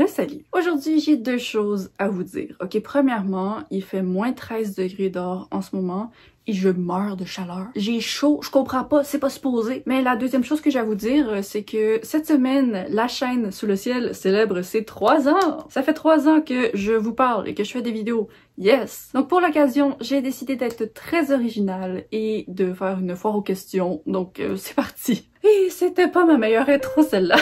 Salut! Aujourd'hui, j'ai deux choses à vous dire. Ok, premièrement, il fait moins 13 degrés dehors en ce moment et je meurs de chaleur. J'ai chaud, je comprends pas, c'est pas supposé. Mais la deuxième chose que j'ai à vous dire, c'est que cette semaine, la chaîne Sous le ciel célèbre ses 3 ans. Ça fait 3 ans que je vous parle et que je fais des vidéos. Yes! Donc pour l'occasion, j'ai décidé d'être très originale et de faire une foire aux questions. Donc c'est parti. Et c'était pas ma meilleure intro celle-là.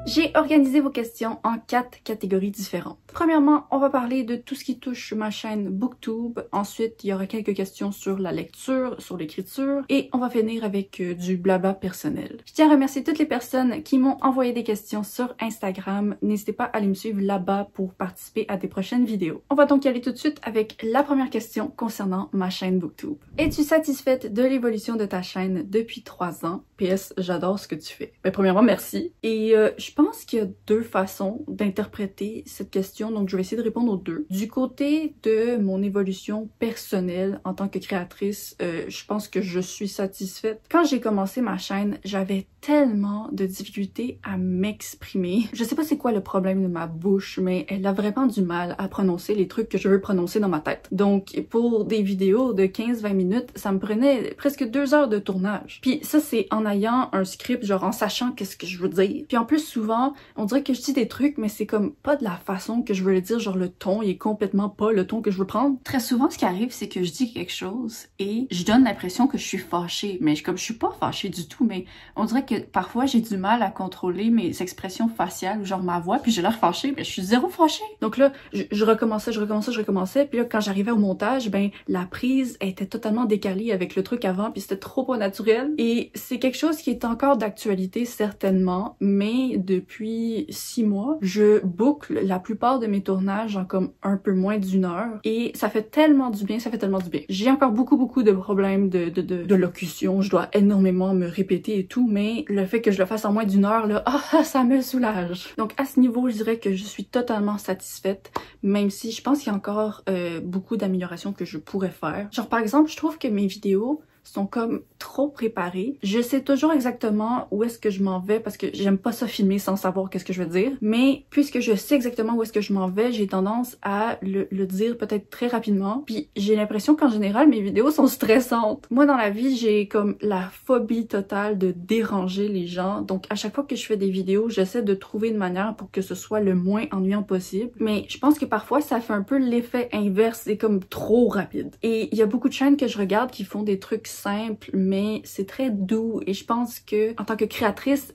J'ai organisé vos questions en 4 catégories différentes. Premièrement, on va parler de tout ce qui touche ma chaîne Booktube. Ensuite, il y aura quelques questions sur la lecture, sur l'écriture. Et on va finir avec du blabla personnel. Je tiens à remercier toutes les personnes qui m'ont envoyé des questions sur Instagram. N'hésitez pas à aller me suivre là-bas pour participer à des prochaines vidéos. On va donc y aller tout de suite avec la première question concernant ma chaîne Booktube. Es-tu satisfaite de l'évolution de ta chaîne depuis 3 ans? PS, j'adore ce que tu fais. Ben, premièrement, merci. Et je pense qu'il y a deux façons d'interpréter cette question, donc je vais essayer de répondre aux deux. Du côté de mon évolution personnelle en tant que créatrice, je pense que je suis satisfaite. Quand j'ai commencé ma chaîne, j'avais tellement de difficultés à m'exprimer. Je sais pas c'est quoi le problème de ma bouche, mais elle a vraiment du mal à prononcer les trucs que je veux prononcer dans ma tête. Donc pour des vidéos de 15-20 minutes, ça me prenait presque 2 heures de tournage. Puis ça, c'est en ayant un script, genre en sachant qu'est-ce que je veux dire. Puis en plus, souvent, on dirait que je dis des trucs, mais c'est comme pas de la façon que je veux le dire, genre le ton, il est complètement pas le ton que je veux prendre. Très souvent, ce qui arrive, c'est que je dis quelque chose et je donne l'impression que je suis fâchée, mais comme je suis pas fâchée du tout, mais on dirait que parfois j'ai du mal à contrôler mes expressions faciales, ou genre ma voix, puis j'ai l'air fâchée, mais je suis zéro fâchée. Donc là, je recommençais, puis là, quand j'arrivais au montage, ben la prise était totalement décalée avec le truc avant, puis c'était trop pas naturel. Et c'est quelque chose qui est encore d'actualité certainement, mais depuis 6 mois, je boucle la plupart de mes tournages en comme un peu moins d'1 heure, et ça fait tellement du bien, ça fait tellement du bien. J'ai encore beaucoup de problèmes de locution, je dois énormément me répéter et tout, mais le fait que je le fasse en moins d'1 heure, là, ça me soulage. Donc à ce niveau, je dirais que je suis totalement satisfaite, même si je pense qu'il y a encore beaucoup d'améliorations que je pourrais faire. Genre par exemple, je trouve que mes vidéos sont comme trop préparées. Je sais toujours exactement où est-ce que je m'en vais parce que j'aime pas ça filmer sans savoir qu'est-ce que je veux dire. Mais puisque je sais exactement où est-ce que je m'en vais, j'ai tendance à le dire peut-être très rapidement. Puis j'ai l'impression qu'en général, mes vidéos sont stressantes. Moi, dans la vie, j'ai comme la phobie totale de déranger les gens. Donc à chaque fois que je fais des vidéos, j'essaie de trouver une manière pour que ce soit le moins ennuyant possible. Mais je pense que parfois, ça fait un peu l'effet inverse. C'est comme trop rapide. Et il y a beaucoup de chaînes que je regarde qui font des trucs simple, mais c'est très doux et je pense que en tant que créatrice,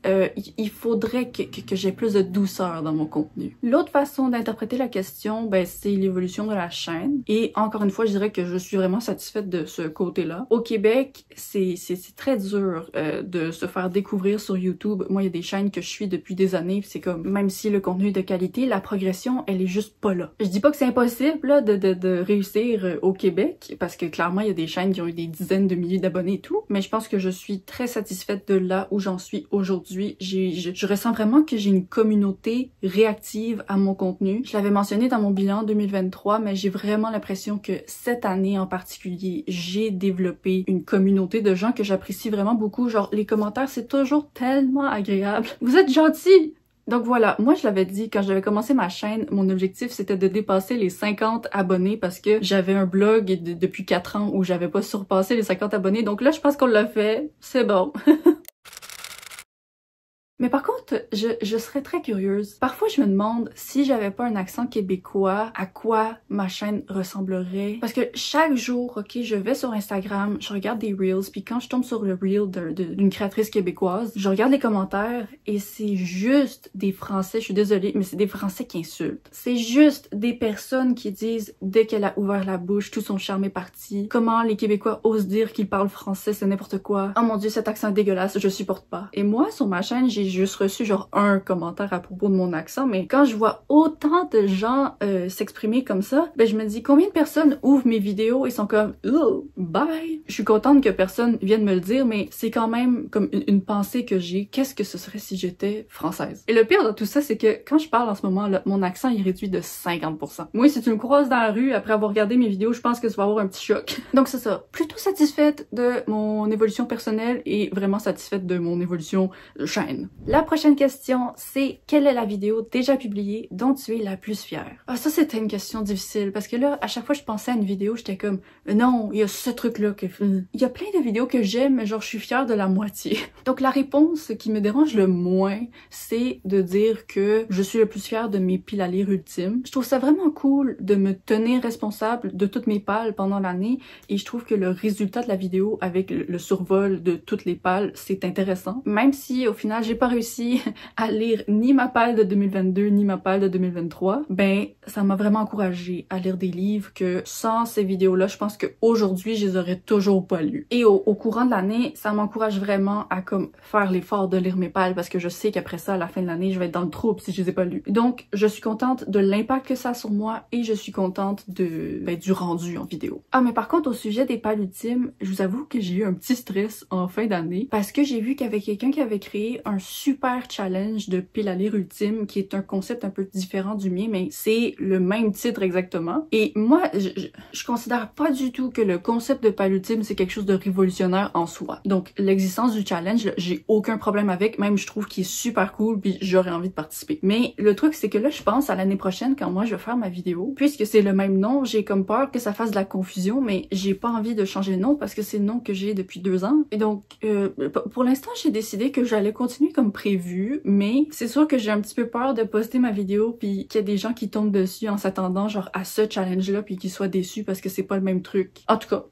il faudrait que j'ai plus de douceur dans mon contenu. L'autre façon d'interpréter la question, ben, c'est l'évolution de la chaîne et encore une fois, je dirais que je suis vraiment satisfaite de ce côté-là. Au Québec, c'est très dur de se faire découvrir sur YouTube. Moi, il y a des chaînes que je suis depuis des années, c'est comme, même si le contenu est de qualité, la progression, elle est juste pas là. Je dis pas que c'est impossible là, de réussir au Québec, parce que clairement, il y a des chaînes qui ont eu des dizaines de milliers d'abonnés et tout, mais je pense que je suis très satisfaite de là où j'en suis aujourd'hui. Je ressens vraiment que j'ai une communauté réactive à mon contenu. Je l'avais mentionné dans mon bilan 2023, mais j'ai vraiment l'impression que cette année en particulier, j'ai développé une communauté de gens que j'apprécie vraiment beaucoup. Genre, les commentaires, c'est toujours tellement agréable. Vous êtes gentils! Donc voilà, moi je l'avais dit quand j'avais commencé ma chaîne, mon objectif c'était de dépasser les 50 abonnés parce que j'avais un blog depuis 4 ans où j'avais pas surpassé les 50 abonnés. Donc là je pense qu'on l'a fait, c'est bon. Mais par contre, je serais très curieuse. Parfois, je me demande si j'avais pas un accent québécois, à quoi ma chaîne ressemblerait. Parce que chaque jour, ok, je vais sur Instagram, je regarde des reels, puis quand je tombe sur le reel d'une créatrice québécoise, je regarde les commentaires et c'est juste des Français, je suis désolée, mais c'est des Français qui insultent. C'est juste des personnes qui disent, dès qu'elle a ouvert la bouche, tout son charme est parti. Comment les Québécois osent dire qu'ils parlent français, c'est n'importe quoi. Oh mon dieu, cet accent est dégueulasse, je supporte pas. Et moi, sur ma chaîne, j'ai juste reçu genre un commentaire à propos de mon accent, mais quand je vois autant de gens s'exprimer comme ça, ben je me dis combien de personnes ouvrent mes vidéos et sont comme oh, bye. Je suis contente que personne vienne me le dire, mais c'est quand même comme une pensée que j'ai. Qu'est-ce que ce serait si j'étais française? Et le pire de tout ça, c'est que quand je parle en ce moment, là, mon accent est réduit de 50%. Moi, si tu me croises dans la rue après avoir regardé mes vidéos, je pense que tu vas avoir un petit choc. Donc c'est ça. Plutôt satisfaite de mon évolution personnelle et vraiment satisfaite de mon évolution chaîne. La prochaine question, c'est quelle est la vidéo déjà publiée dont tu es la plus fière? Ah, ça c'était une question difficile parce que là, à chaque fois que je pensais à une vidéo, j'étais comme non, il y a ce truc-là que... Il y a plein de vidéos que j'aime, mais genre je suis fière de la moitié. Donc la réponse qui me dérange le moins, c'est de dire que je suis le plus fière de mes piles à lire ultimes. Je trouve ça vraiment cool de me tenir responsable de toutes mes pales pendant l'année et je trouve que le résultat de la vidéo avec le survol de toutes les pales, c'est intéressant. Même si au final j'ai pas réussi à lire ni ma pale de 2022 ni ma pale de 2023, ben ça m'a vraiment encouragée à lire des livres que sans ces vidéos-là, je pense qu'aujourd'hui je les aurais toujours pas lus. Et au courant de l'année, ça m'encourage vraiment à comme faire l'effort de lire mes pales parce que je sais qu'après ça, à la fin de l'année, je vais être dans le trouble si je les ai pas lus. Donc je suis contente de l'impact que ça a sur moi et je suis contente de du rendu en vidéo. Ah mais par contre au sujet des pales ultimes, je vous avoue que j'ai eu un petit stress en fin d'année parce que j'ai vu qu'il y avait quelqu'un qui avait créé un super challenge de piles à lire ultime qui est un concept un peu différent du mien mais c'est le même titre exactement. Et moi je considère pas du tout que le concept de pale ultime c'est quelque chose de révolutionnaire en soi. Donc l'existence du challenge, j'ai aucun problème avec, même je trouve qu'il est super cool puis j'aurais envie de participer. Mais le truc c'est que là je pense à l'année prochaine quand moi je vais faire ma vidéo, puisque c'est le même nom, j'ai comme peur que ça fasse de la confusion, mais j'ai pas envie de changer le nom parce que c'est le nom que j'ai depuis 2 ans. Et donc pour l'instant j'ai décidé que j'allais continuer comme prévu, mais c'est sûr que j'ai un petit peu peur de poster ma vidéo puis qu'il y a des gens qui tombent dessus en s'attendant genre à ce challenge là puis qu'ils soient déçus parce que c'est pas le même truc. En tout cas.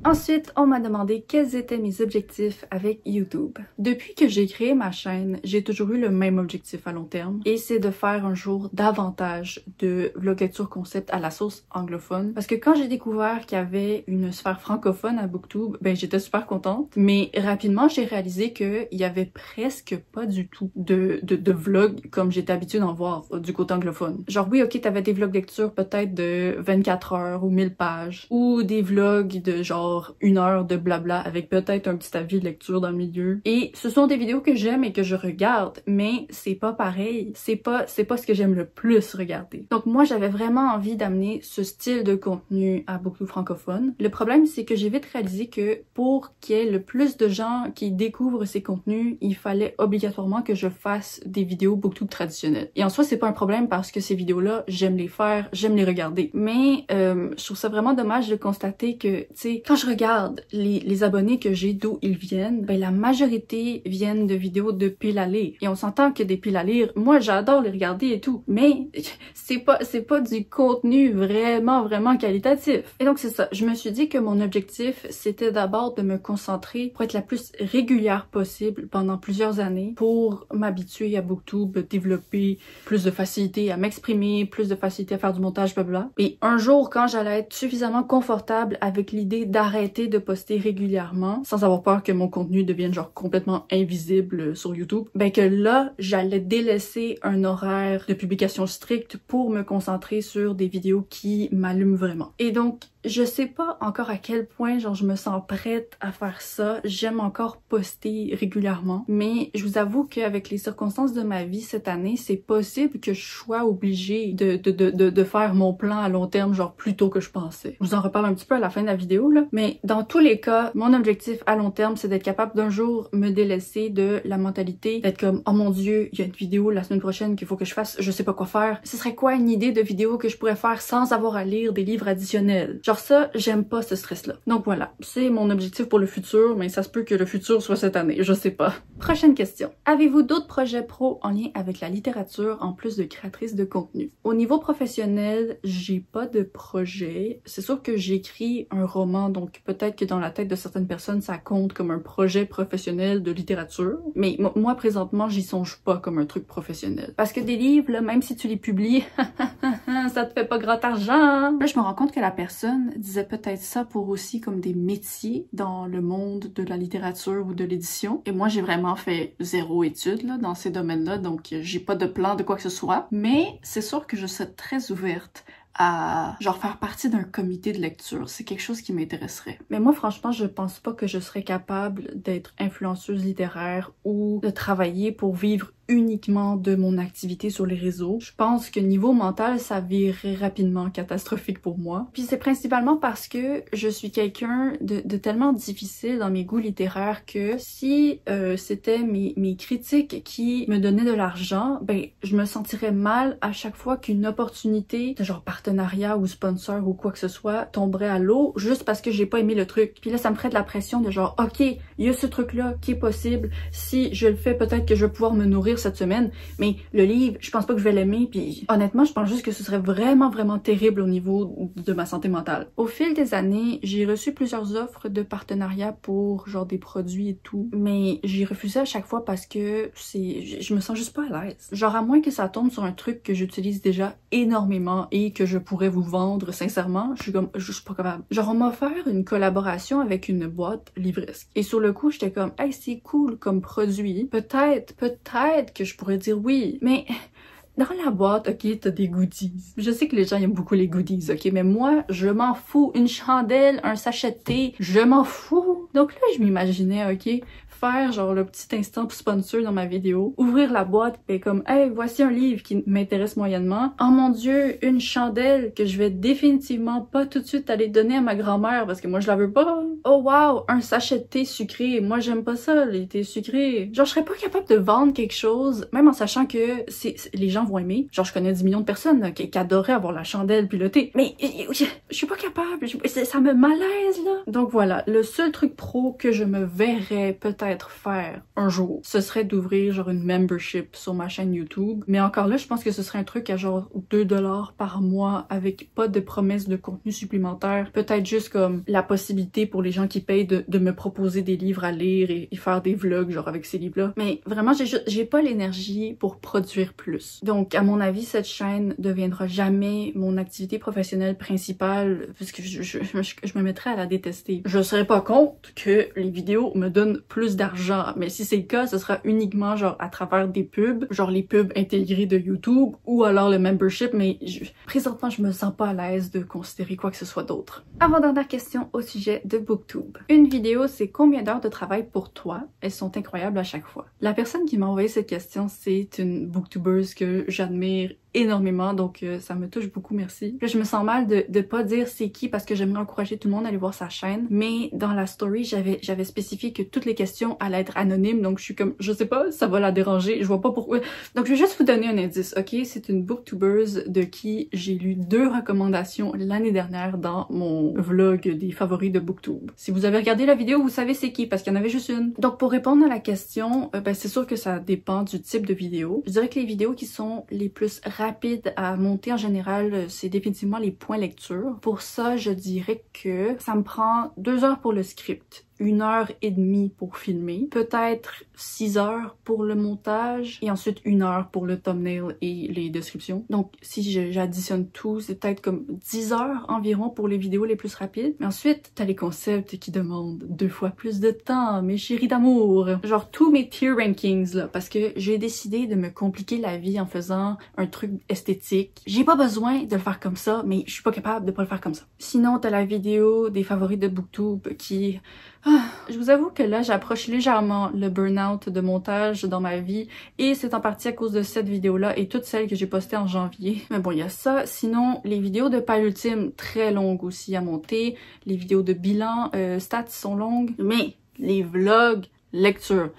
Ensuite, on m'a demandé quels étaient mes objectifs avec YouTube. Depuis que j'ai créé ma chaîne, j'ai toujours eu le même objectif à long terme et c'est de faire un jour davantage de vlog lecture concept à la sauce anglophone parce que quand j'ai découvert qu'il y avait une sphère francophone à Booktube, ben j'étais super contente, mais rapidement j'ai réalisé qu'il y avait presque pas du tout de vlogs comme j'étais habituée d'en voir du côté anglophone. Genre oui, ok, t'avais des vlogs lecture peut-être de 24 heures ou 1000 pages ou des vlogs de genre 1 heure de blabla avec peut-être un petit avis de lecture dans le milieu. Et ce sont des vidéos que j'aime et que je regarde, mais c'est pas pareil. C'est pas ce que j'aime le plus regarder. Donc moi, j'avais vraiment envie d'amener ce style de contenu à Booktube francophone. Le problème, c'est que j'ai vite réalisé que pour qu'il y ait le plus de gens qui découvrent ces contenus, il fallait obligatoirement que je fasse des vidéos Booktube traditionnelles. Et en soi, c'est pas un problème parce que ces vidéos-là, j'aime les faire, j'aime les regarder. Mais je trouve ça vraiment dommage de constater que, tu sais, quand je regarde les abonnés que j'ai d'où ils viennent, ben la majorité viennent de vidéos de piles à lire. Et on s'entend que des piles à lire, moi j'adore les regarder et tout, mais c'est pas du contenu vraiment qualitatif. Et donc c'est ça, je me suis dit que mon objectif c'était d'abord de me concentrer pour être la plus régulière possible pendant plusieurs années pour m'habituer à Booktube, développer plus de facilité à m'exprimer, plus de facilité à faire du montage, blablabla. Et un jour quand j'allais être suffisamment confortable avec l'idée d'arrêter de poster régulièrement sans avoir peur que mon contenu devienne genre complètement invisible sur YouTube, ben que là, j'allais délaisser un horaire de publication strict pour me concentrer sur des vidéos qui m'allument vraiment. Et donc, je sais pas encore à quel point genre je me sens prête à faire ça. J'aime encore poster régulièrement, mais je vous avoue qu'avec les circonstances de ma vie cette année, c'est possible que je sois obligée de faire mon plan à long terme genre plus tôt que je pensais. Je vous en reparle un petit peu à la fin de la vidéo là, mais dans tous les cas, mon objectif à long terme, c'est d'être capable d'un jour me délaisser de la mentalité d'être comme oh mon dieu, il y a une vidéo la semaine prochaine qu'il faut que je fasse, je sais pas quoi faire. Ce serait quoi une idée de vidéo que je pourrais faire sans avoir à lire des livres additionnels? Genre ça, j'aime pas ce stress-là. Donc voilà, c'est mon objectif pour le futur, mais ça se peut que le futur soit cette année, je sais pas. Prochaine question. Avez-vous d'autres projets pro en lien avec la littérature en plus de créatrice de contenu? Au niveau professionnel, j'ai pas de projet. C'est sûr que j'écris un roman, donc peut-être que dans la tête de certaines personnes, ça compte comme un projet professionnel de littérature. Mais moi, présentement, j'y songe pas comme un truc professionnel. Parce que des livres, là, même si tu les publies, ça te fait pas grand argent. Là, je me rends compte que la personne personne disait peut-être ça pour aussi comme des métiers dans le monde de la littérature ou de l'édition. Et moi, j'ai vraiment fait 0 études là, dans ces domaines-là, donc j'ai pas de plan de quoi que ce soit. Mais c'est sûr que je suis très ouverte à genre faire partie d'un comité de lecture. C'est quelque chose qui m'intéresserait. Mais moi, franchement, je pense pas que je serais capable d'être influenceuse littéraire ou de travailler pour vivre uniquement de mon activité sur les réseaux. Je pense que niveau mental, ça virerait rapidement catastrophique pour moi. Puis c'est principalement parce que je suis quelqu'un de tellement difficile dans mes goûts littéraires que si c'était mes critiques qui me donnaient de l'argent, ben je me sentirais mal à chaque fois qu'une opportunité de genre partenariat ou sponsor ou quoi que ce soit tomberait à l'eau juste parce que j'ai pas aimé le truc. Puis là, ça me ferait de la pression de genre, ok, il y a ce truc-là qui est possible. Si je le fais, peut-être que je vais pouvoir me nourrir cette semaine, mais le livre, je pense pas que je vais l'aimer, puis honnêtement, je pense juste que ce serait vraiment terrible au niveau de ma santé mentale. Au fil des années, j'ai reçu plusieurs offres de partenariat pour genre des produits et tout, mais j'ai refusé à chaque fois parce que je me sens juste pas à l'aise. Genre à moins que ça tombe sur un truc que j'utilise déjà énormément et que je pourrais vous vendre sincèrement, je suis pas capable. Genre on m'a offert une collaboration avec une boîte livresque. Et sur le coup, j'étais comme hey, c'est cool comme produit. Peut-être que je pourrais dire oui, mais dans la boîte, ok, t'as des goodies. Je sais que les gens aiment beaucoup les goodies, ok, mais moi, je m'en fous. Une chandelle, un sachet de thé, je m'en fous. Donc là, je m'imaginais, ok, faire genre le petit instant sponsor dans ma vidéo, ouvrir la boîte et comme hey, voici un livre qui m'intéresse moyennement. Oh mon dieu, une chandelle que je vais définitivement pas tout de suite aller donner à ma grand-mère parce que moi je la veux pas. Oh wow, un sachet de thé sucré. Moi j'aime pas ça, les thés sucrés. Genre je serais pas capable de vendre quelque chose même en sachant que les gens vont aimer. Genre je connais 10 millions de personnes là, qui adoraient avoir la chandelle puis le thé. Mais je suis pas capable, ça me malaise là. Donc voilà, le seul truc pro que je me verrais peut-être faire un jour, ce serait d'ouvrir genre une membership sur ma chaîne YouTube. Mais encore là, je pense que ce serait un truc à genre 2$ par mois avec pas de promesse de contenu supplémentaire. Peut-être juste comme la possibilité pour les gens qui payent de me proposer des livres à lire et faire des vlogs genre avec ces livres-là. Mais vraiment, j'ai pas l'énergie pour produire plus. Donc, à mon avis, cette chaîne deviendra jamais mon activité professionnelle principale parce que je me mettrais à la détester. Je serais pas contre que les vidéos me donnent plus d'argent, mais si c'est le cas, ce sera uniquement genre à travers des pubs, genre les pubs intégrées de YouTube ou alors le membership, mais présentement je me sens pas à l'aise de considérer quoi que ce soit d'autre. Avant-dernière question au sujet de BookTube. Une vidéo, c'est combien d'heures de travail pour toi? Elles sont incroyables à chaque fois. La personne qui m'a envoyé cette question, c'est une booktubeuse que j'admire énormément, donc ça me touche beaucoup, merci. Là, je me sens mal de pas dire c'est qui parce que j'aimerais encourager tout le monde à aller voir sa chaîne, mais dans la story, j'avais spécifié que toutes les questions allaient être anonymes, donc je suis comme, je sais pas, ça va la déranger, je vois pas pourquoi. Donc je vais juste vous donner un indice, ok? C'est une booktubeuse de qui j'ai lu 2 recommandations l'année dernière dans mon vlog des favoris de BookTube. Si vous avez regardé la vidéo, vous savez c'est qui, parce qu'il y en avait juste une. Donc pour répondre à la question, ben c'est sûr que ça dépend du type de vidéo. Je dirais que les vidéos qui sont les plus rapides à monter en général, c'est définitivement les points lecture. Pour ça, je dirais que ça me prend 2 heures pour le script, 1h30 pour filmer, peut-être 6 heures pour le montage et ensuite 1 heure pour le thumbnail et les descriptions. Donc si j'additionne tout, c'est peut-être comme 10 heures environ pour les vidéos les plus rapides. Mais ensuite, t'as les concepts qui demandent 2 fois plus de temps, mes chéris d'amour. Genre tous mes tier rankings là, parce que j'ai décidé de me compliquer la vie en faisant un truc esthétique. J'ai pas besoin de le faire comme ça, mais je suis pas capable de pas le faire comme ça. Sinon, t'as la vidéo des favoris de BookTube qui... Je vous avoue que là, j'approche légèrement le burn-out de montage dans ma vie et c'est en partie à cause de cette vidéo-là et toutes celles que j'ai postées en janvier. Mais bon, il y a ça. Sinon, les vidéos de pile ultime, très longues aussi à monter. Les vidéos de bilan, stats sont longues. Mais les vlogs, lecture,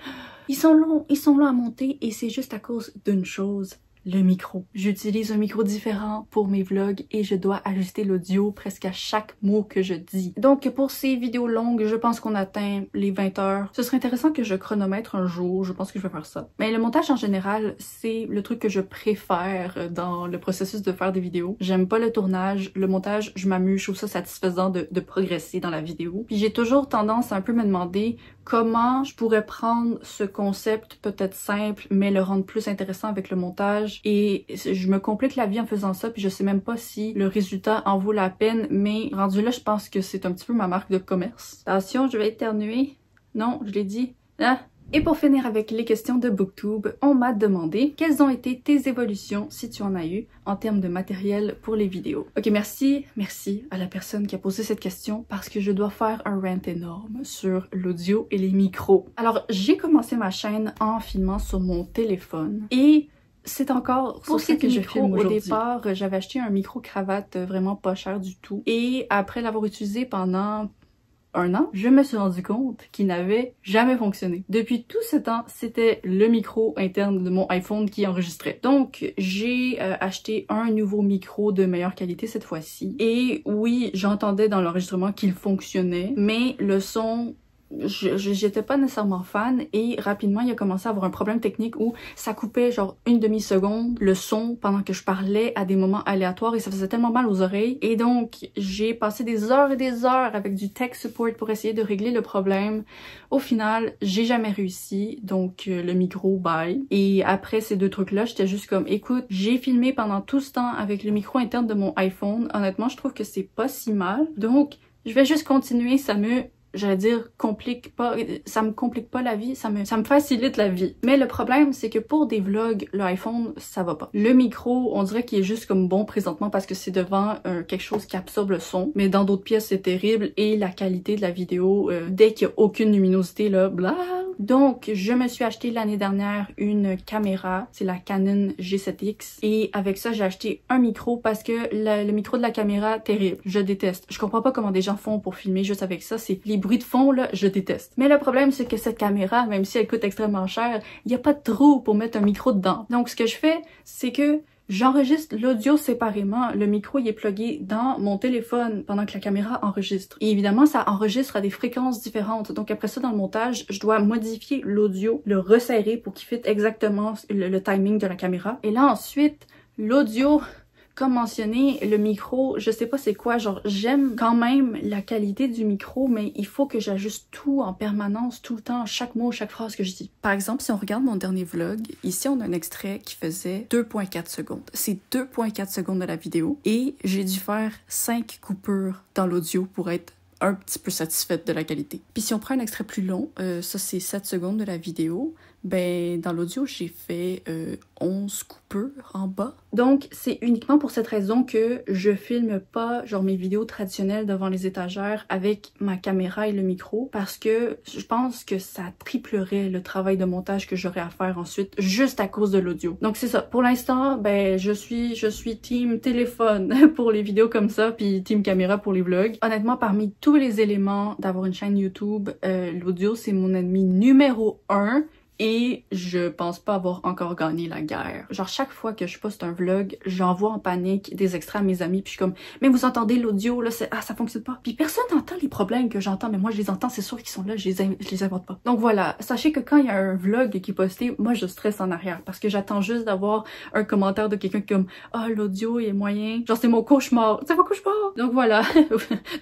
ils sont longs à monter et c'est juste à cause d'une chose. Le micro. J'utilise un micro différent pour mes vlogs et je dois ajuster l'audio presque à chaque mot que je dis. Donc pour ces vidéos longues, je pense qu'on atteint les 20 heures. Ce serait intéressant que je chronomètre un jour, je pense que je vais faire ça. Mais le montage en général, c'est le truc que je préfère dans le processus de faire des vidéos. J'aime pas le tournage, le montage, je m'amuse, je trouve ça satisfaisant de progresser dans la vidéo. Puis j'ai toujours tendance à un peu me demander comment je pourrais prendre ce concept peut-être simple, mais le rendre plus intéressant avec le montage montage et je me complique la vie en faisant ça puis je sais même pas si le résultat en vaut la peine, mais rendu là, je pense que c'est un petit peu ma marque de commerce. Attention, je vais éternuer. Non, je l'ai dit. Ah! Et pour finir avec les questions de Booktube, on m'a demandé quelles ont été tes évolutions, si tu en as eu, en termes de matériel pour les vidéos. Ok, merci à la personne qui a posé cette question parce que je dois faire un rant énorme sur l'audio et les micros. Alors, j'ai commencé ma chaîne en filmant sur mon téléphone et c'est encore pour ce que je filme aujourd'hui. Au départ, j'avais acheté un micro-cravate vraiment pas cher du tout et après l'avoir utilisé pendant un an, je me suis rendu compte qu'il n'avait jamais fonctionné. Depuis tout ce temps, c'était le micro interne de mon iPhone qui enregistrait. Donc, j'ai acheté un nouveau micro de meilleure qualité cette fois-ci. Et oui, j'entendais dans l'enregistrement qu'il fonctionnait, mais le son... j'étais pas nécessairement fan et rapidement il a commencé à avoir un problème technique où ça coupait genre une demi-seconde le son pendant que je parlais à des moments aléatoires et ça faisait tellement mal aux oreilles et donc j'ai passé des heures et des heures avec du tech support pour essayer de régler le problème. Au final, j'ai jamais réussi, donc le micro bye. Et après ces deux trucs là, j'étais juste comme écoute, j'ai filmé pendant tout ce temps avec le micro interne de mon iPhone. Honnêtement, je trouve que c'est pas si mal. Donc, je vais juste continuer, j'allais dire ça me complique pas la vie, ça me facilite la vie. Mais le problème, c'est que pour des vlogs, l'iPhone, ça va pas. Le micro, on dirait qu'il est juste comme bon présentement parce que c'est devant quelque chose qui absorbe le son. Mais dans d'autres pièces, c'est terrible et la qualité de la vidéo, dès qu'il y a aucune luminosité, là, blah. Donc, je me suis acheté l'année dernière une caméra, c'est la Canon G7X. Et avec ça, j'ai acheté un micro parce que le micro de la caméra, terrible. Je déteste. Je comprends pas comment des gens font pour filmer juste avec ça. C'est les bruits de fond, là, je déteste. Mais le problème, c'est que cette caméra, même si elle coûte extrêmement cher, il n'y a pas de trou pour mettre un micro dedans. Donc, ce que je fais, c'est que j'enregistre l'audio séparément. Le micro, il est plugué dans mon téléphone pendant que la caméra enregistre. Et évidemment, ça enregistre à des fréquences différentes. Donc après ça, dans le montage, je dois modifier l'audio, le resserrer pour qu'il fitte exactement le timing de la caméra. Et là, ensuite, l'audio... Comme mentionné, le micro, je sais pas c'est quoi, genre j'aime quand même la qualité du micro, mais il faut que j'ajuste tout en permanence, tout le temps, chaque mot, chaque phrase que je dis. Par exemple, si on regarde mon dernier vlog, ici on a un extrait qui faisait 2.4 secondes. C'est 2.4 secondes de la vidéo et j'ai dû faire 5 coupures dans l'audio pour être un petit peu satisfaite de la qualité. Puis si on prend un extrait plus long, ça c'est 7 secondes de la vidéo, ben dans l'audio j'ai fait 11 coupures en bas. Donc c'est uniquement pour cette raison que je filme pas genre mes vidéos traditionnelles devant les étagères avec ma caméra et le micro parce que je pense que ça triplerait le travail de montage que j'aurais à faire ensuite juste à cause de l'audio. Donc c'est ça. Pour l'instant, ben je suis team téléphone pour les vidéos comme ça puis team caméra pour les vlogs. Honnêtement, parmi tous les éléments d'avoir une chaîne YouTube, l'audio c'est mon ennemi numéro 1. Et je pense pas avoir encore gagné la guerre. Genre chaque fois que je poste un vlog, j'envoie en panique des extraits à mes amis puis je suis comme « Mais vous entendez l'audio là, ça fonctionne pas. » Puis personne n'entend les problèmes que j'entends, mais moi je les entends, c'est sûr qu'ils sont là, je les invente pas. Donc voilà, sachez que quand il y a un vlog qui est posté, moi je stresse en arrière parce que j'attends juste d'avoir un commentaire de quelqu'un comme « Ah, l'audio il est moyen. » Genre c'est mon cauchemar. C'est mon cauchemar! Donc voilà,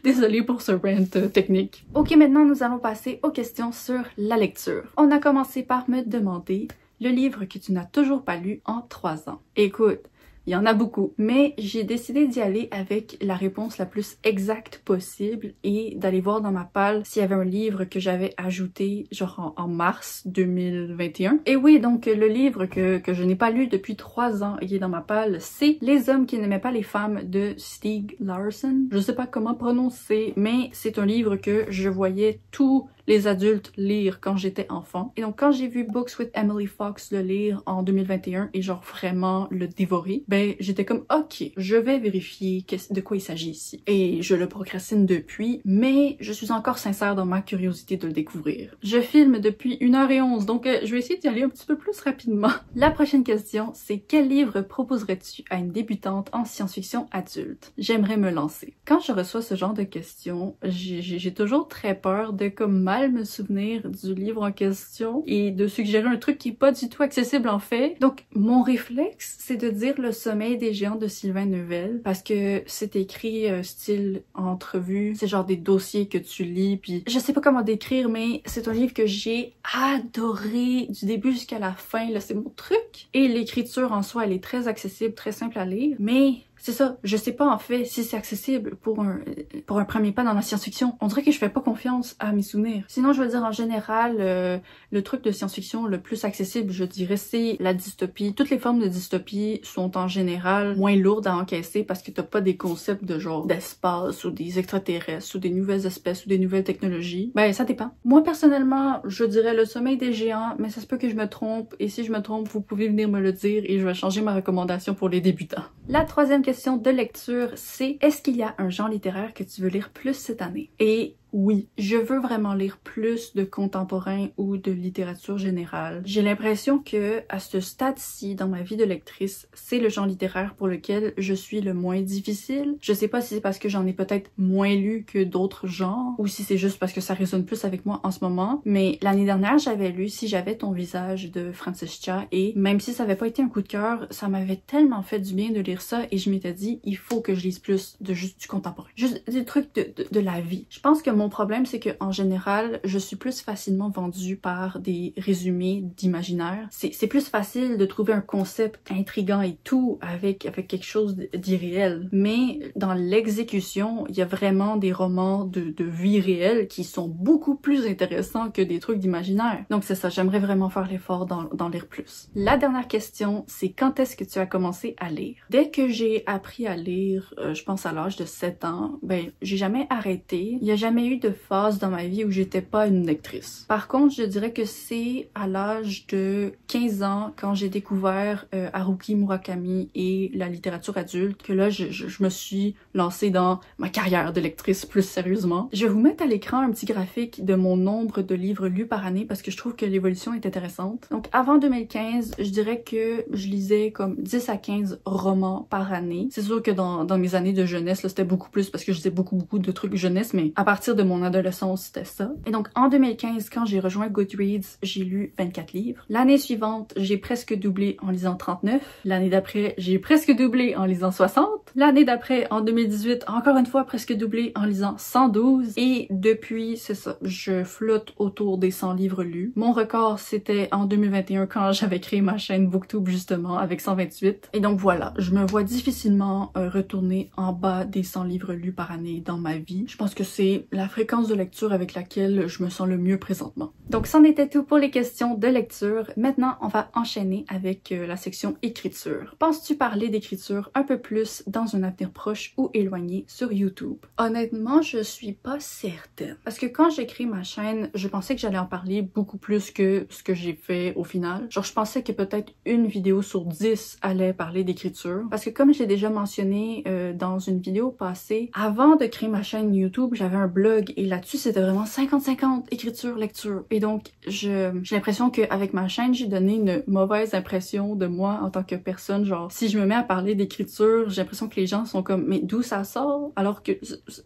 désolée pour ce rant technique. Ok, maintenant nous allons passer aux questions sur la lecture. On a commencé par me demander le livre que tu n'as toujours pas lu en 3 ans. Écoute, il y en a beaucoup, mais j'ai décidé d'y aller avec la réponse la plus exacte possible et d'aller voir dans ma palle s'il y avait un livre que j'avais ajouté genre en mars 2021. Et oui, donc le livre que je n'ai pas lu depuis 3 ans et qui est dans ma palle, c'est Les hommes qui n'aimaient pas les femmes de Stieg Larsson. Je sais pas comment prononcer, mais c'est un livre que je voyais tous les adultes lire quand j'étais enfant. Et donc quand j'ai vu Books with Emily Fox le lire en 2021 et genre vraiment le dévorer, ben j'étais comme ok, je vais vérifier de quoi il s'agit ici. Et je le procrastine depuis, mais je suis encore sincère dans ma curiosité de le découvrir. Je filme depuis 1h11, donc je vais essayer d'y aller un petit peu plus rapidement. La prochaine question, c'est quel livre proposerais-tu à une débutante en science-fiction adulte? J'aimerais me lancer. Quand je reçois ce genre de questions, j'ai toujours très peur de comme mal mal me souvenir du livre en question et de suggérer un truc qui est pas du tout accessible en fait. Donc mon réflexe, c'est de dire Le sommeil des géants de Sylvain Neuvel parce que c'est écrit style entrevue, c'est genre des dossiers que tu lis puis je sais pas comment décrire mais c'est un livre que j'ai adoré du début jusqu'à la fin, là c'est mon truc. Et l'écriture en soi, elle est très accessible, très simple à lire, mais c'est ça, je sais pas en fait si c'est accessible pour un premier pas dans la science-fiction. On dirait que je fais pas confiance à mes souvenirs. Sinon, je veux dire en général, le truc de science-fiction le plus accessible, je dirais, c'est la dystopie. Toutes les formes de dystopie sont en général moins lourdes à encaisser parce que t'as pas des concepts de genre d'espace ou des extraterrestres ou des nouvelles espèces ou des nouvelles technologies. Ben, ça dépend. Moi, personnellement, je dirais Le sommeil des géants, mais ça se peut que je me trompe et si je me trompe, vous pouvez venir me le dire et je vais changer ma recommandation pour les débutants. La troisième question de lecture, c'est est-ce qu'il y a un genre littéraire que tu veux lire plus cette année? Et oui, je veux vraiment lire plus de contemporain ou de littérature générale. J'ai l'impression que à ce stade-ci dans ma vie de lectrice, c'est le genre littéraire pour lequel je suis le moins difficile. Je sais pas si c'est parce que j'en ai peut-être moins lu que d'autres genres ou si c'est juste parce que ça résonne plus avec moi en ce moment, mais l'année dernière, j'avais lu Si j'avais ton visage de Francis Cha et même si ça avait pas été un coup de cœur, ça m'avait tellement fait du bien de lire ça et je m'étais dit il faut que je lise plus de juste du contemporain. Juste des trucs de la vie. Je pense que mon problème, c'est que en général, je suis plus facilement vendue par des résumés d'imaginaire. C'est plus facile de trouver un concept intriguant et tout avec quelque chose d'irréel. Mais dans l'exécution, il y a vraiment des romans de vie réelle qui sont beaucoup plus intéressants que des trucs d'imaginaire. Donc c'est ça, j'aimerais vraiment faire l'effort d'en lire plus. La dernière question, c'est quand est-ce que tu as commencé à lire? Dès que j'ai appris à lire, je pense à l'âge de 7 ans, ben j'ai jamais arrêté. Il n'y a jamais eu de phase dans ma vie où j'étais pas une lectrice. Par contre, je dirais que c'est à l'âge de 15 ans, quand j'ai découvert Haruki Murakami et la littérature adulte, que là, je me suis lancée dans ma carrière de lectrice plus sérieusement. Je vais vous mettre à l'écran un petit graphique de mon nombre de livres lus par année parce que je trouve que l'évolution est intéressante. Donc, avant 2015, je dirais que je lisais comme 10 à 15 romans par année. C'est sûr que dans mes années de jeunesse, là, c'était beaucoup plus parce que je lisais beaucoup de trucs jeunesse, mais à partir de mon adolescence, c'était ça. Et donc, en 2015, quand j'ai rejoint Goodreads, j'ai lu 24 livres. L'année suivante, j'ai presque doublé en lisant 39. L'année d'après, j'ai presque doublé en lisant 60. L'année d'après, en 2018, encore une fois, presque doublé en lisant 112. Et depuis, c'est ça, je flotte autour des 100 livres lus. Mon record, c'était en 2021 quand j'avais créé ma chaîne Booktube, justement, avec 128. Et donc voilà, je me vois difficilement retourner en bas des 100 livres lus par année dans ma vie. Je pense que c'est la fréquence de lecture avec laquelle je me sens le mieux présentement. Donc c'en était tout pour les questions de lecture. Maintenant, on va enchaîner avec la section écriture. Penses-tu parler d'écriture un peu plus dans un avenir proche ou éloigné sur YouTube? Honnêtement, je suis pas certaine. Parce que quand j'ai créé ma chaîne, je pensais que j'allais en parler beaucoup plus que ce que j'ai fait au final. Genre, je pensais que peut-être une vidéo sur 10 allait parler d'écriture. Parce que comme je l'ai déjà mentionné dans une vidéo passée, avant de créer ma chaîne YouTube, j'avais un blog et là-dessus, c'était vraiment 50-50 écriture, lecture. Et donc, j'ai l'impression qu'avec ma chaîne, j'ai donné une mauvaise impression de moi en tant que personne. Genre, si je me mets à parler d'écriture, j'ai l'impression que les gens sont comme, mais d'où ça sort? Alors que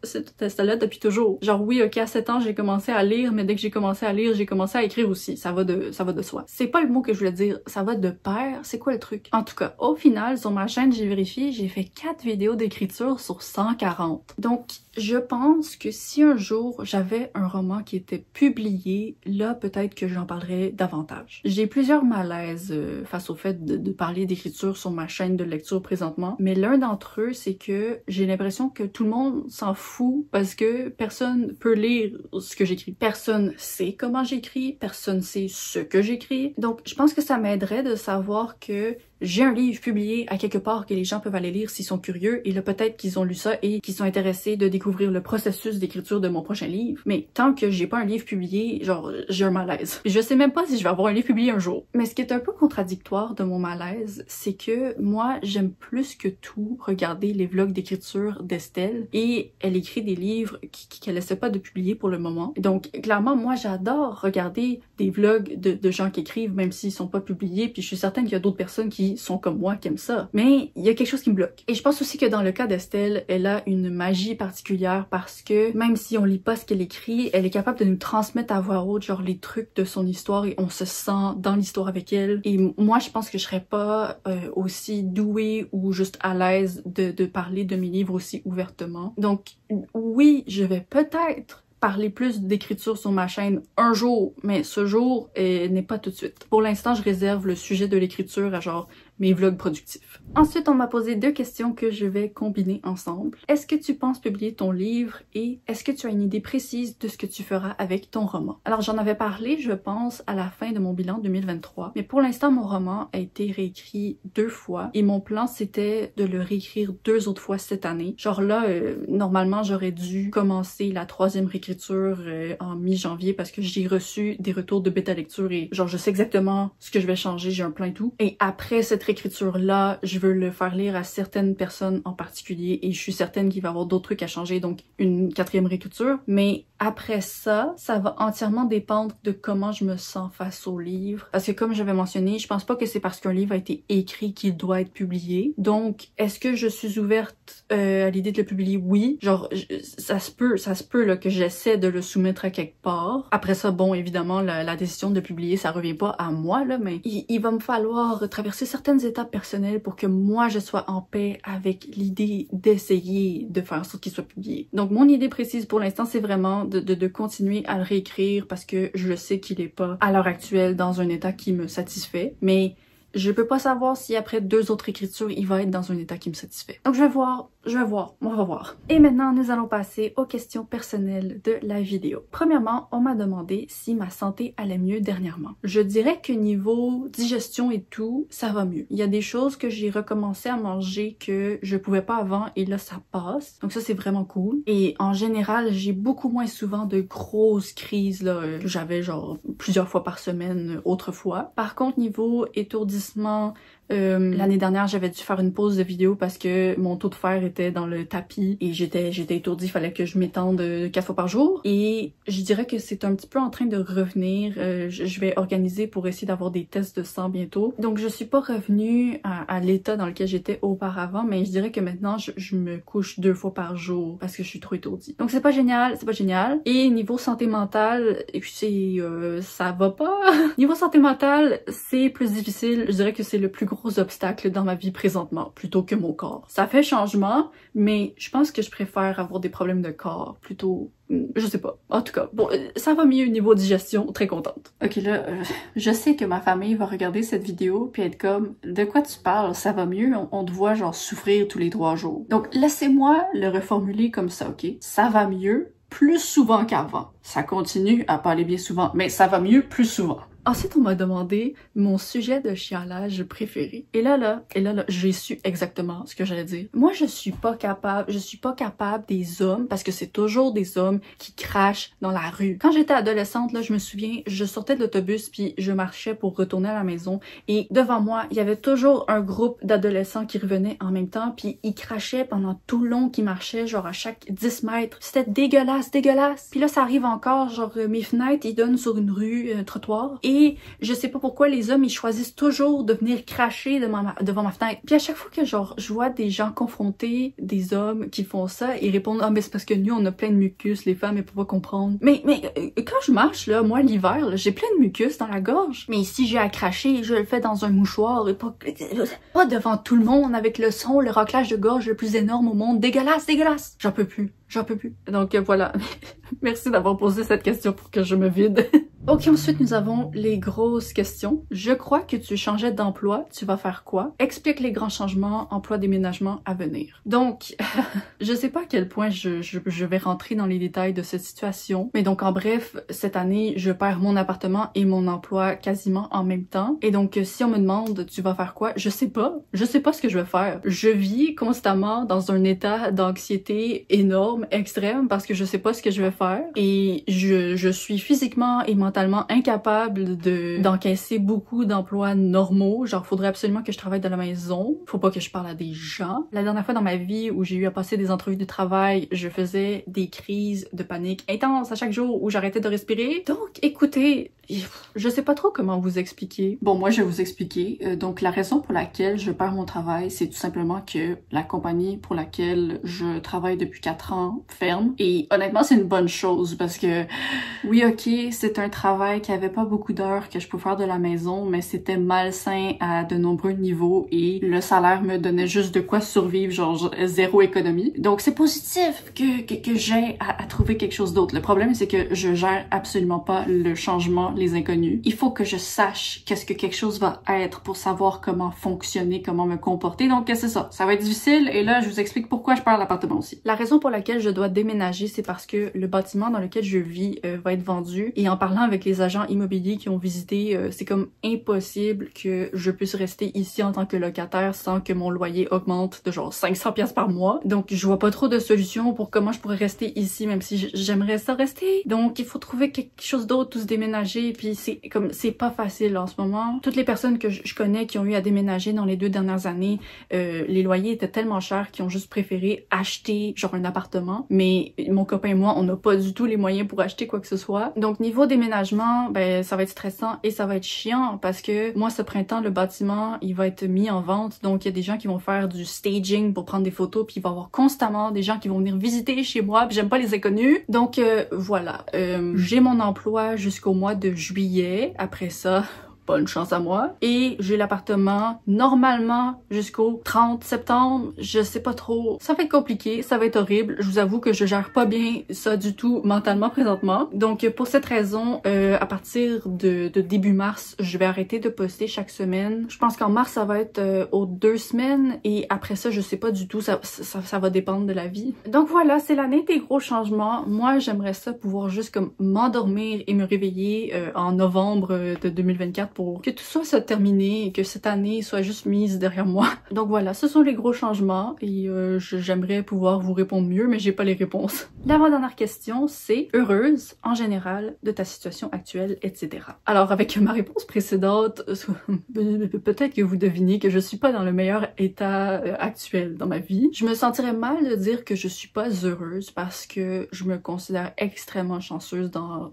c'était là depuis toujours. Genre, oui, ok, à 7 ans, j'ai commencé à lire, mais dès que j'ai commencé à lire, j'ai commencé à écrire aussi. Ça va de soi. C'est pas le mot que je voulais dire, ça va de pair. C'est quoi le truc? En tout cas, au final, sur ma chaîne, j'ai vérifié, j'ai fait 4 vidéos d'écriture sur 140. Donc, je pense que si un jour j'avais un roman qui était publié, là peut-être que j'en parlerais davantage. J'ai plusieurs malaises face au fait de parler d'écriture sur ma chaîne de lecture présentement, mais l'un d'entre eux c'est que j'ai l'impression que tout le monde s'en fout parce que personne peut lire ce que j'écris. Personne sait comment j'écris, personne sait ce que j'écris. Donc je pense que ça m'aiderait de savoir que j'ai un livre publié à quelque part que les gens peuvent aller lire s'ils sont curieux et là peut-être qu'ils ont lu ça et qu'ils sont intéressés de découvrir le processus d'écriture de mon prochain livre. Mais tant que j'ai pas un livre publié, genre j'ai un malaise. Je sais même pas si je vais avoir un livre publié un jour. Mais ce qui est un peu contradictoire de mon malaise, c'est que moi j'aime plus que tout regarder les vlogs d'écriture d'Estelle et elle écrit des livres qu'elle essaie pas de publier pour le moment. Donc clairement moi j'adore regarder des vlogs de gens qui écrivent même s'ils sont pas publiés puis je suis certaine qu'il y a d'autres personnes qui qui sont comme moi, qui aiment ça. Mais il y a quelque chose qui me bloque. Et je pense aussi que dans le cas d'Estelle, elle a une magie particulière parce que même si on lit pas ce qu'elle écrit, elle est capable de nous transmettre à voix haute genre les trucs de son histoire et on se sent dans l'histoire avec elle. Et moi, je pense que je serais pas aussi douée ou juste à l'aise de parler de mes livres aussi ouvertement. Donc oui, je vais peut-être parler plus d'écriture sur ma chaîne un jour, mais ce jour n'est pas tout de suite. Pour l'instant, je réserve le sujet de l'écriture à genre mes vlogs productifs. Ensuite, on m'a posé 2 questions que je vais combiner ensemble. Est-ce que tu penses publier ton livre et est-ce que tu as une idée précise de ce que tu feras avec ton roman? Alors, j'en avais parlé, je pense, à la fin de mon bilan 2023, mais pour l'instant, mon roman a été réécrit 2 fois et mon plan, c'était de le réécrire 2 autres fois cette année. Genre là, normalement, j'aurais dû commencer la 3e réécriture en mi-janvier parce que j'ai reçu des retours de bêta lecture et genre, je sais exactement ce que je vais changer, j'ai un plan et tout. Et après cette écriture-là, je veux le faire lire à certaines personnes en particulier et je suis certaine qu'il va y avoir d'autres trucs à changer, donc une 4e réécriture. Mais après ça, ça va entièrement dépendre de comment je me sens face au livre. Parce que comme j'avais mentionné, je pense pas que c'est parce qu'un livre a été écrit qu'il doit être publié. Donc, est-ce que je suis ouverte à l'idée de le publier? Oui. Genre, ça se peut là, que j'essaie de le soumettre à quelque part. Après ça, bon, évidemment, la décision de publier, ça revient pas à moi, là, mais il va me falloir traverser certaines étapes personnelles pour que moi je sois en paix avec l'idée d'essayer de faire en sorte qu'il soit publié. Donc mon idée précise pour l'instant c'est vraiment de continuer à le réécrire parce que je sais qu'il est pas à l'heure actuelle dans un état qui me satisfait, mais je peux pas savoir si après 2 autres écritures, il va être dans un état qui me satisfait. Donc je vais voir, on va voir. Et maintenant, nous allons passer aux questions personnelles de la vidéo. Premièrement, on m'a demandé si ma santé allait mieux dernièrement. Je dirais que niveau digestion et tout, ça va mieux. Il y a des choses que j'ai recommencé à manger que je pouvais pas avant et là, ça passe. Donc ça, c'est vraiment cool. Et en général, j'ai beaucoup moins souvent de grosses crises là, que j'avais genre plusieurs fois par semaine autrefois. Par contre, niveau étourdissement, l'année dernière, j'avais dû faire une pause de vidéo parce que mon taux de fer était dans le tapis et j'étais étourdie, il fallait que je m'étende 4 fois par jour. Et je dirais que c'est un petit peu en train de revenir. Je vais organiser pour essayer d'avoir des tests de sang bientôt. Donc je suis pas revenue à l'état dans lequel j'étais auparavant, mais je dirais que maintenant je me couche 2 fois par jour parce que je suis trop étourdie. Donc c'est pas génial, c'est pas génial. Et niveau santé mentale, c'est ça va pas. Niveau santé mentale, c'est plus difficile. Je dirais que c'est le plus gros obstacle dans ma vie présentement, plutôt que mon corps. Ça fait changement, mais je pense que je préfère avoir des problèmes de corps, plutôt... Je sais pas. En tout cas, bon, ça va mieux au niveau digestion, très contente. Ok, là, je sais que ma famille va regarder cette vidéo puis être comme, de quoi tu parles? Ça va mieux? On te voit genre souffrir tous les 3 jours. Donc, laissez-moi le reformuler comme ça, ok? Ça va mieux plus souvent qu'avant. Ça continue à pas aller bien souvent, mais ça va mieux plus souvent. Ensuite, on m'a demandé mon sujet de chialage préféré. Et là, j'ai su exactement ce que j'allais dire. Moi, je suis pas capable des hommes, parce que c'est toujours des hommes qui crachent dans la rue. Quand j'étais adolescente, là, je me souviens, je sortais de l'autobus puis je marchais pour retourner à la maison et devant moi, il y avait toujours un groupe d'adolescents qui revenaient en même temps puis ils crachaient pendant tout le long qu'ils marchaient, genre à chaque 10 mètres. C'était dégueulasse. Puis là, ça arrive encore, genre mes fenêtres, ils donnent sur une rue, un trottoir. Et je sais pas pourquoi les hommes, ils choisissent toujours de venir cracher devant ma fenêtre. Puis à chaque fois que genre je vois des gens confronter des hommes qui font ça, ils répondent « Ah, mais c'est parce que nous, on a plein de mucus, les femmes, elles peuvent pas comprendre. » Mais quand je marche, là, moi, l'hiver, j'ai plein de mucus dans la gorge. Mais si j'ai à cracher, je le fais dans un mouchoir et pas devant tout le monde avec le son, le raclage de gorge le plus énorme au monde. Dégueulasse! J'en peux plus. Donc voilà. Merci d'avoir posé cette question pour que je me vide. Ok, ensuite nous avons les grosses questions. Je crois que tu changeais d'emploi, tu vas faire quoi? Explique les grands changements, emploi, déménagement à venir. Donc, je sais pas à quel point je vais rentrer dans les détails de cette situation, mais donc en bref, cette année, je perds mon appartement et mon emploi quasiment en même temps. Et donc, si on me demande tu vas faire quoi? Je sais pas ce que je vais faire. Je vis constamment dans un état d'anxiété énorme, extrême, parce que je sais pas ce que je vais faire. Et je suis physiquement et mentalement incapable d'encaisser beaucoup d'emplois normaux. Genre, faudrait absolument que je travaille de la maison. Faut pas que je parle à des gens. La dernière fois dans ma vie où j'ai eu à passer des entrevues de travail, je faisais des crises de panique intenses à chaque jour où j'arrêtais de respirer. Donc, écoutez, je sais pas trop comment vous expliquer. Bon, moi je vais vous expliquer. Donc la raison pour laquelle je perds mon travail, c'est tout simplement que la compagnie pour laquelle je travaille depuis 4 ans ferme. Et honnêtement, c'est une bonne chose parce que oui, ok, c'est un travail qui avait pas beaucoup d'heures que je pouvais faire de la maison, mais c'était malsain à de nombreux niveaux et le salaire me donnait juste de quoi survivre, genre zéro économie. Donc c'est positif que j'ai à trouver quelque chose d'autre. Le problème, c'est que je gère absolument pas le changement, les inconnus. Il faut que je sache qu'est-ce que quelque chose va être pour savoir comment fonctionner, comment me comporter. Donc c'est ça. Ça va être difficile et là, je vous explique pourquoi je perds l'appartement aussi. La raison pour laquelle je dois déménager, c'est parce que le bâtiment dans lequel je vis va être vendu et en parlant avec les agents immobiliers qui ont visité, c'est comme impossible que je puisse rester ici en tant que locataire sans que mon loyer augmente de genre 500$ par mois. Donc je vois pas trop de solutions pour comment je pourrais rester ici même si j'aimerais ça rester. Donc il faut trouver quelque chose d'autre ou se déménager puis c'est pas facile en ce moment. Toutes les personnes que je connais qui ont eu à déménager dans les 2 dernières années, les loyers étaient tellement chers qu'ils ont juste préféré acheter genre un appartement. Mais mon copain et moi, on n'a pas du tout les moyens pour acheter quoi que ce soit. Donc niveau déménagement, ben ça va être stressant et ça va être chiant parce que moi ce printemps le bâtiment il va être mis en vente, donc il y a des gens qui vont faire du staging pour prendre des photos puis il va y avoir constamment des gens qui vont venir visiter chez moi puis j'aime pas les inconnus. Donc voilà, j'ai mon emploi jusqu'au mois de juillet, après ça bonne chance à moi. Et j'ai l'appartement normalement jusqu'au 30 septembre. Je sais pas trop. Ça va être compliqué, ça va être horrible. Je vous avoue que je gère pas bien ça du tout mentalement présentement. Donc pour cette raison, à partir de début mars, je vais arrêter de poster chaque semaine. Je pense qu'en mars, ça va être aux 2 semaines. Et après ça, je sais pas du tout. Ça va dépendre de la vie. Donc voilà, c'est l'année des gros changements. Moi, j'aimerais ça pouvoir juste comme m'endormir et me réveiller en novembre de 2024 pour que tout ça soit terminé et que cette année soit juste mise derrière moi. Donc voilà, ce sont les gros changements et j'aimerais pouvoir vous répondre mieux, mais j'ai pas les réponses. L'avant-dernière question, c'est heureuse en général de ta situation actuelle, etc. Alors avec ma réponse précédente, peut-être que vous devinez que je suis pas dans le meilleur état actuel dans ma vie. Je me sentirais mal de dire que je suis pas heureuse parce que je me considère extrêmement chanceuse dans,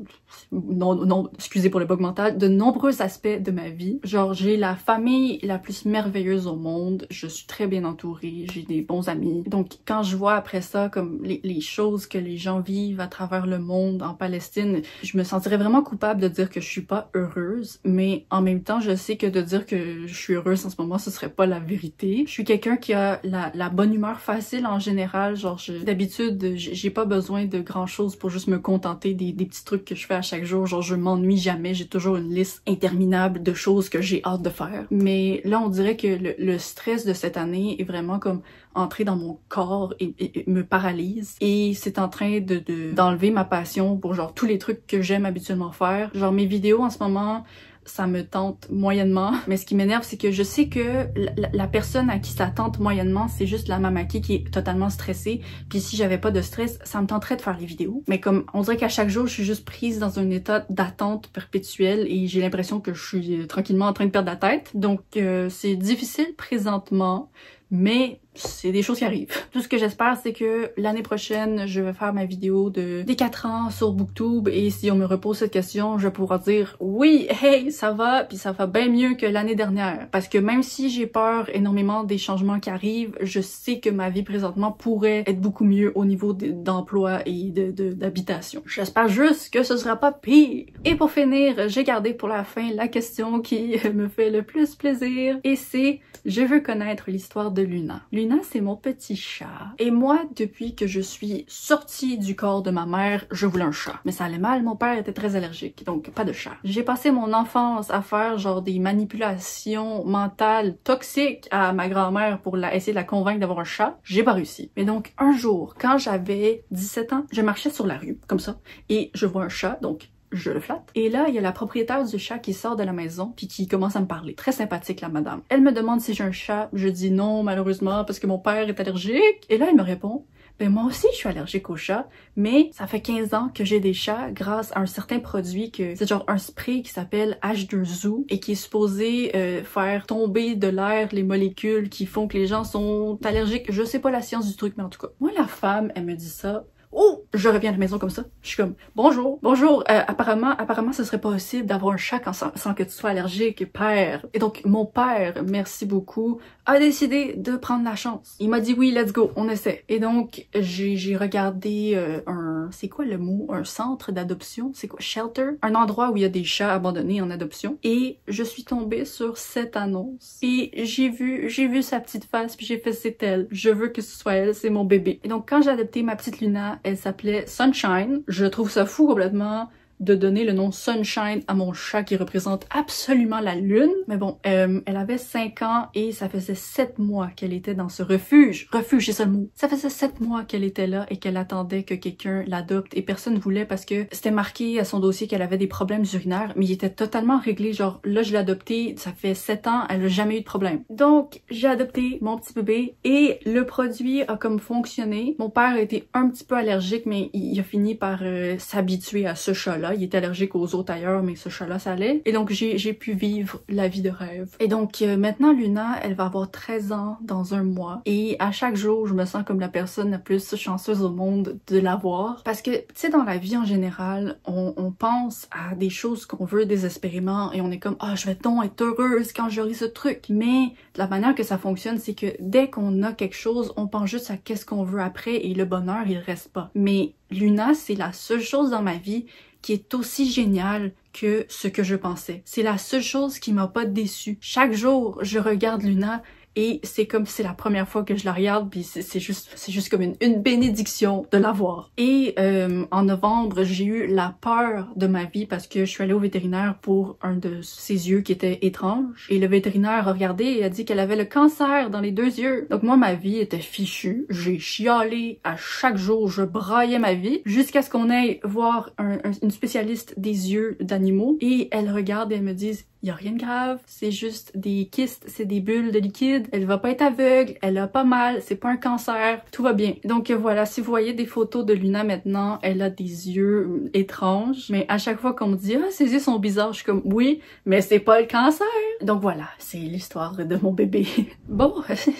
non, excusez pour le bug mental, de nombreux aspects de ma vie. Genre, j'ai la famille la plus merveilleuse au monde, je suis très bien entourée, j'ai des bons amis. Donc, quand je vois après ça, comme les choses que les gens vivent à travers le monde, en Palestine, je me sentirais vraiment coupable de dire que je suis pas heureuse, mais en même temps, je sais que de dire que je suis heureuse en ce moment, ce serait pas la vérité. Je suis quelqu'un qui a la bonne humeur facile en général, genre, d'habitude, j'ai pas besoin de grand chose pour juste me contenter des petits trucs que je fais à chaque jour, genre, je m'ennuie jamais, j'ai toujours une liste interminable de choses que j'ai hâte de faire. Mais là, on dirait que le stress de cette année est vraiment comme entré dans mon corps et me paralyse. Et c'est en train d'enlever ma passion pour genre tous les trucs que j'aime habituellement faire. Genre mes vidéos en ce moment, ça me tente moyennement. Mais ce qui m'énerve, c'est que je sais que la personne à qui ça tente moyennement, c'est juste la mamaki qui est totalement stressée. Puis si j'avais pas de stress, ça me tenterait de faire les vidéos. Mais comme on dirait qu'à chaque jour, je suis juste prise dans un état d'attente perpétuelle et j'ai l'impression que je suis tranquillement en train de perdre la tête. Donc c'est difficile présentement, mais c'est des choses qui arrivent. Tout ce que j'espère, c'est que l'année prochaine, je vais faire ma vidéo des 4 ans sur Booktube et si on me repose cette question, je vais pouvoir dire oui, hey, ça va, puis ça va bien mieux que l'année dernière. Parce que même si j'ai peur énormément des changements qui arrivent, je sais que ma vie présentement pourrait être beaucoup mieux au niveau d'emploi et d'habitation. J'espère juste que ce sera pas pire. Et pour finir, j'ai gardé pour la fin la question qui me fait le plus plaisir et c'est je veux connaître l'histoire de Luna. Luna, c'est mon petit chat. Et moi, depuis que je suis sortie du corps de ma mère, je voulais un chat. Mais ça allait mal, mon père était très allergique, donc pas de chat. J'ai passé mon enfance à faire genre des manipulations mentales toxiques à ma grand-mère pour essayer de la convaincre d'avoir un chat. J'ai pas réussi. Mais donc, un jour, quand j'avais 17 ans, je marchais sur la rue, comme ça, et je vois un chat, donc je le flatte. Et là, il y a la propriétaire du chat qui sort de la maison puis qui commence à me parler. Très sympathique, la madame. Elle me demande si j'ai un chat. Je dis non, malheureusement, parce que mon père est allergique. Et là, elle me répond, ben moi aussi, je suis allergique aux chats, mais ça fait 15 ans que j'ai des chats grâce à un certain produit c'est genre un spray qui s'appelle H2O et qui est supposé faire tomber de l'air les molécules qui font que les gens sont allergiques. Je sais pas la science du truc, mais en tout cas. Moi, la femme, elle me dit ça. Oh! je reviens à la maison comme ça. Je suis comme, bonjour, bonjour, apparemment, ce serait pas possible d'avoir un chat sans que tu sois allergique, père. Et donc, mon père, merci beaucoup, a décidé de prendre la chance. Il m'a dit oui, let's go, on essaie. Et donc, j'ai regardé c'est quoi le mot? Un centre d'adoption? C'est quoi? Shelter? Un endroit où il y a des chats abandonnés en adoption. Et je suis tombée sur cette annonce. Et j'ai vu sa petite face, puis j'ai fait c'est elle. Je veux que ce soit elle, c'est mon bébé. Et donc, quand j'ai adopté ma petite Luna, elle s'appelait Sunshine. Je trouve ça fou complètement de donner le nom Sunshine à mon chat qui représente absolument la lune. Mais bon, elle avait 5 ans et ça faisait 7 mois qu'elle était dans ce refuge. Refuge, c'est ça le mot. Ça faisait 7 mois qu'elle était là et qu'elle attendait que quelqu'un l'adopte et personne voulait parce que c'était marqué à son dossier qu'elle avait des problèmes urinaires, mais il était totalement réglé. Genre, là, je l'ai adopté, ça fait 7 ans, elle n'a jamais eu de problème. Donc, j'ai adopté mon petit bébé et le produit a comme fonctionné. Mon père était un petit peu allergique, mais il a fini par s'habituer à ce chat-là. Il était allergique aux autres ailleurs, mais ce chat-là, ça allait. Et donc, j'ai pu vivre la vie de rêve. Et donc, maintenant, Luna, elle va avoir 13 ans dans un mois. Et à chaque jour, je me sens comme la personne la plus chanceuse au monde de l'avoir. Parce que, tu sais, dans la vie en général, on pense à des choses qu'on veut désespérément et on est comme « Ah, je vais donc être heureuse quand j'aurai ce truc! » Mais la manière que ça fonctionne, c'est que dès qu'on a quelque chose, on pense juste à qu'est-ce qu'on veut après et le bonheur, il reste pas. Mais Luna, c'est la seule chose dans ma vie qui est aussi génial que ce que je pensais. C'est la seule chose qui m'a pas déçue. Chaque jour, je regarde Luna et c'est comme si c'est la première fois que je la regarde, puis c'est juste comme une bénédiction de la voir. Et en novembre, j'ai eu la peur de ma vie parce que je suis allée au vétérinaire pour un de ses yeux qui était étrange. Et le vétérinaire a regardé et a dit qu'elle avait le cancer dans les 2 yeux. Donc moi, ma vie était fichue. J'ai chialé à chaque jour, je braillais ma vie, jusqu'à ce qu'on aille voir une spécialiste des yeux d'animaux. Et elle regarde et elle me dit « Il y a rien de grave, c'est juste des kystes, c'est des bulles de liquide, elle va pas être aveugle, elle a pas mal, c'est pas un cancer, tout va bien. » Donc voilà, si vous voyez des photos de Luna maintenant, elle a des yeux étranges, mais à chaque fois qu'on me dit « Ah, ses yeux sont bizarres », je suis comme « Oui, mais c'est pas le cancer !» Donc voilà, c'est l'histoire de mon bébé. Bon,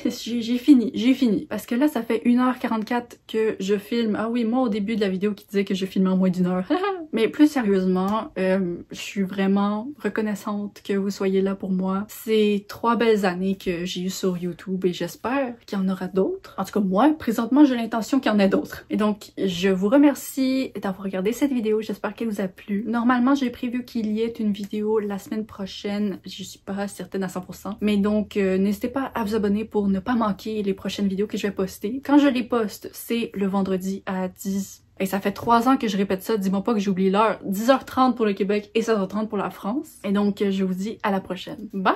j'ai fini, parce que là, ça fait 1h44 que je filme. Ah oui, moi au début de la vidéo qui disait que je filmais en moins d'1 heure. Mais plus sérieusement, je suis vraiment reconnaissante que vous soyez là pour moi. C'est 3 belles années que j'ai eues sur YouTube et j'espère qu'il y en aura d'autres. En tout cas, moi, présentement, j'ai l'intention qu'il y en ait d'autres. Et donc, je vous remercie d'avoir regardé cette vidéo. J'espère qu'elle vous a plu. Normalement, j'ai prévu qu'il y ait une vidéo la semaine prochaine. Je suis pas certaine à 100%. Mais donc, n'hésitez pas à vous abonner pour ne pas manquer les prochaines vidéos que je vais poster. Quand je les poste, c'est le vendredi à 10. Et ça fait 3 ans que je répète ça, dis-moi pas que j'ai oublié l'heure. 10h30 pour le Québec et 16h30 pour la France. Et donc, je vous dis à la prochaine. Bye!